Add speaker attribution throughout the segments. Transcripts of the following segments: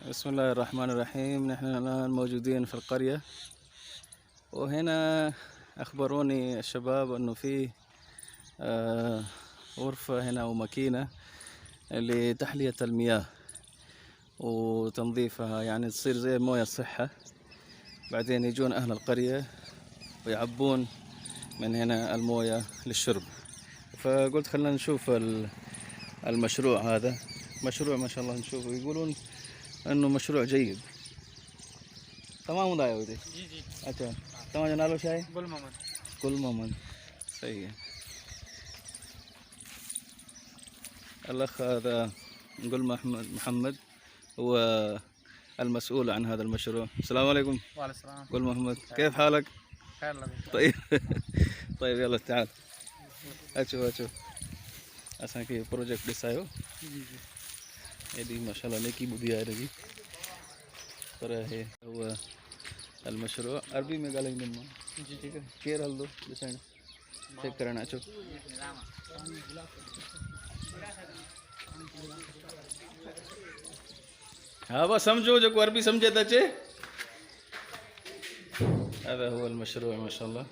Speaker 1: بسم الله الرحمن الرحيم. نحن الآن موجودين في القرية، وهنا أخبروني الشباب أنه في غرفة هنا وماكينة لتحلية المياه وتنظيفها، يعني تصير زي موية الصحة. بعدين يجون أهل القرية ويعبون من هنا الموية للشرب. فقلت خلنا نشوف المشروع هذا. مشروع ما شاء الله نشوفه، يقولون انه مشروع جيد. تمام होता है उधर
Speaker 2: जी जी।
Speaker 1: अच्छा तुम्हारा नालो क्या है?
Speaker 2: गुल मोहम्मद।
Speaker 1: गुल मोहम्मद, सही है। الأخ هذا गुल محمد هو المسؤول عن هذا المشروع. السلام عليكم.
Speaker 2: وعليكم السلام.
Speaker 1: गुल मोहम्मद, كيف حالك؟
Speaker 2: خير لك.
Speaker 1: طيب طيب يلا تعال अचो अचो असांखे प्रोजेक्ट ॾेखारियो।
Speaker 2: जी जी।
Speaker 1: एॾी माशाल्लाह नेकी ॿुधी आहे हिनजी। पर हे हुआ المشروع अरबी में ॻाल्हाईंदुमि मां।
Speaker 2: जी
Speaker 1: ठीक है, केरु हलंदो ॾिसण चेक करणु? अचो। हाँ बस समझो जो अरबी समझे त अचे। هذا هو المشروع ما شاء الله،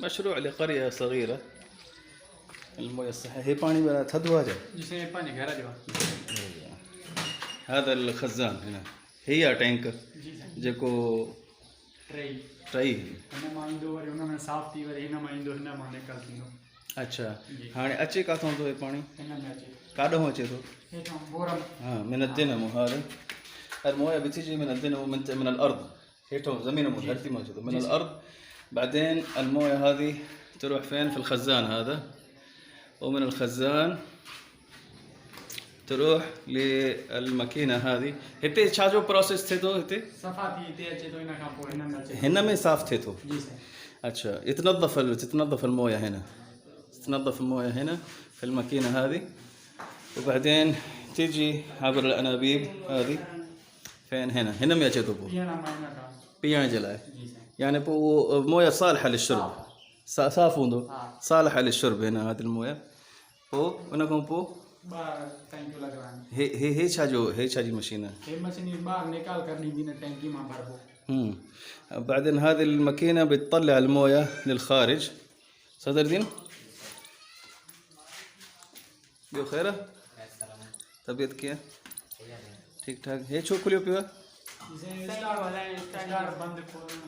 Speaker 1: مشروع لقرية صغيرة. الموية الصحية هي पानी बड़ा थधो आहे।
Speaker 2: जिसे पानी घर जो
Speaker 1: هذا الخزان هنا هي टैंक
Speaker 2: जी सर।
Speaker 1: जेको
Speaker 2: ट्रेई
Speaker 1: टई।
Speaker 2: हिन मां ईंदो वरी हुन में साफ़ थी वरी हिन मां ईंदो हिन मां निकल थींदो।
Speaker 1: अच्छा
Speaker 2: जी।
Speaker 1: हाणे अचे काथों थो हे पाणी?
Speaker 2: हिन में अचे
Speaker 1: काॾों अचे थो?
Speaker 2: हेठां बोरम।
Speaker 1: हाँ من الدينامو هذا. المويه بتيجي من الدينامو من الارض. هيتو زمين धरती में अचे थो من الارض. بعدين المويه هذه تروح فين؟ في الخزان هذا، ومن الخزان تروح للماكينه هذه. हिते छा जो प्रोसेस थिए थो? हिते
Speaker 2: सफ़ा थी हिते अचे थो, हिन खां पोइ हिन में अचे।
Speaker 1: हिन में साफ़ थिए थो।
Speaker 2: जी सर।
Speaker 1: अच्छा تتنظف المويه هنا، تتنظف المويه هنا في الماكينه هذه، وبعدين تيجي عبر الانابيب هذه فين؟ هنا में अचे थो पोइ
Speaker 2: पीअण मां हिन खां।
Speaker 1: पीअण जे लाइ।
Speaker 2: जी सर।
Speaker 1: يعني पोइ مويه صالحه للشرب، साफ़ हूंदो صالحه للشرب هنا هذه المويه। पोइ उन खां पोइ
Speaker 2: ॿाहिरि टैंकियूं लॻाइनि।
Speaker 1: हे छा जी मशीन है?
Speaker 2: हे मशीन ॿाहिरि निकाल कर ॾींदी न टैंकी मां भरबो।
Speaker 1: بعدين هذه الماكينه بتطلع المويه للخارج. صدر دين ॿियो ख़ैर? तबीयत कीअं? ठीक ठाक। हे छो खुलियो पियो आहे?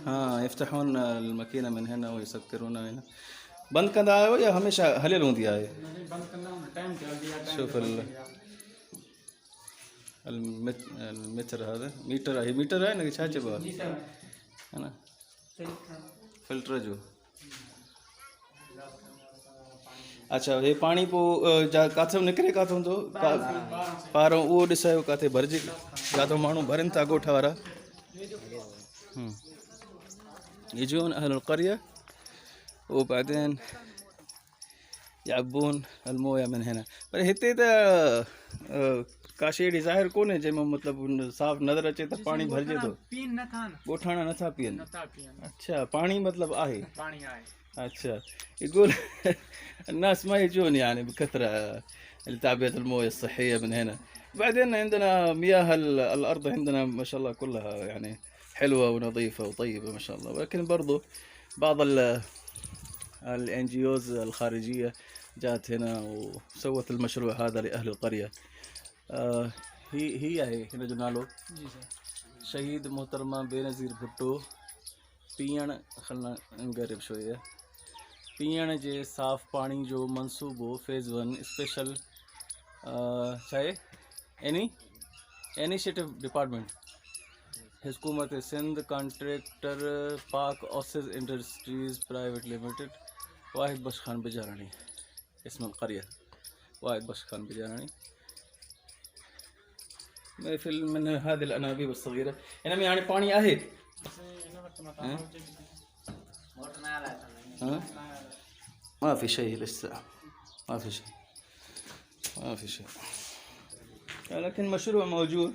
Speaker 1: हाँ يفتحون الماكينه من هنا ويسكرونها هنا. बंद कंदा आहियो या हमेशा हलियल हूंदी आहे? شوف المتر هذا मीटर आहे। मीटर आहे न छा चइबो आहे है ना? फिल्टर जो। अच्छा हे पाणी पोइ काथों निकिरे काथों थो? ॿाहिरों उहो ॾिसायो किथे भरिजे, किथां माण्हू भरनि था ॻोठ वारा। يجون أهل القرية وبعدين يعبون المويه من هنا. पर हिते त काशी अहिड़ी ज़ाहिर कोन्हे जंहिंमें मतिलबु साफ़ नज़र अचे त पाणी भरिजे थो। ॻोठाणा नथा पीअनि। अच्छा पाणी मतिलबु आहे? अच्छा يقول الناس ما يجون يعني بكثرة لتعبئة المويه الصحية من هنا. بعدين عندنا مياه الأرض عندنا ما شاء الله كلها يعني حلوة ونظيفة وطيبة ما شاء الله، ولكن برضو بعض الNGOs الخارجية جاءت هنا وسوت المشروع هذا لأهل القرية. هي هنا जो नालो शहीद मोहतरमा बेनज़ीर भुट्टो पीअण खलना गरीब शोया पीअण जे साफ़ पाणी जो मंसूबो फेज़ 1 स्पेशल छा आहे इनिशिएटिव डिपार्टमेंट हुकूमत सिंध कॉन्ट्रैक्टर पाक ओसिस इंडस्ट्रीज़ प्राइवेट लिमिटेड वाहिद बख्श खान बिजारानी اسم القرية واحد بخش خان بجاني من هذه الأنابيب الصغيرة. هنا يعني पानी आहे؟ ما في شيء لسه، ما في شيء، لكن مشروع موجود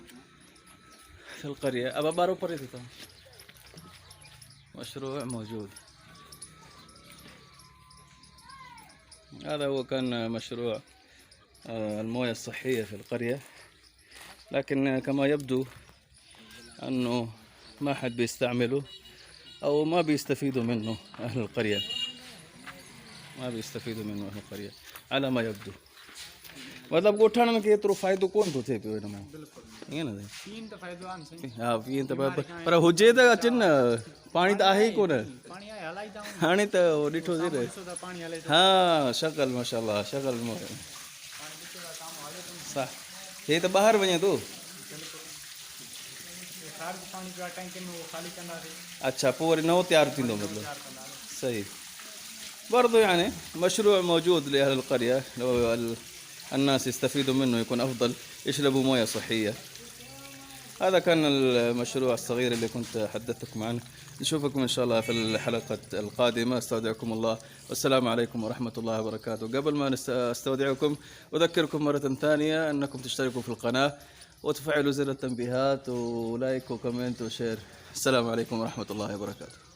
Speaker 1: في القرية. أبا بارو بريتو مشروع موجود. هذا هو كان مشروع الموية الصحية في القرية، لكن كما يبدو أنه ما حد بيستعمله أو ما بيستفيدوا منه أهل القرية، ما بيستفيدوا منه أهل القرية على ما يبدو. मतलब गोठाणनि खे एतिरो फ़ाइदो कोन थो थिए पियो हिन मां, ईअं न
Speaker 2: पीन त फ़ाइदो आहे न साईं।
Speaker 1: हा पीअनि त पर हुजे त अचनि न, पाणी त आहे ई कोन,
Speaker 2: पाणी आहे हलाई था वञनि।
Speaker 1: हाणे त ॾिठो थिए न।
Speaker 2: ॾिसो था पाणी हले थो।
Speaker 1: हा शक्ल माशाल्लाह शक्ल हे त ॿाहिरि वञे थो।
Speaker 2: ख़ारिज पाणी पियो आहे टैंकी में, उहो ख़ाली कंदासीं।
Speaker 1: अच्छा पोइ वरी नओं तयारु थींदो मतिलबु। सही برضو يعني مشروع موجود لأهل القرية، لو الناس يستفيدوا منه يكون أفضل، يشربوا موية صحية. هذا كان المشروع الصغير اللي كنت حدثتكم عنه. نشوفكم إن شاء الله في الحلقة القادمة. استودعكم الله والسلام عليكم ورحمة الله وبركاته. قبل ما استودعكم أذكركم مرة ثانية أنكم تشتركوا في القناة وتفعلوا زر التنبيهات ولايك وكومنت وشير. السلام عليكم ورحمة الله وبركاته.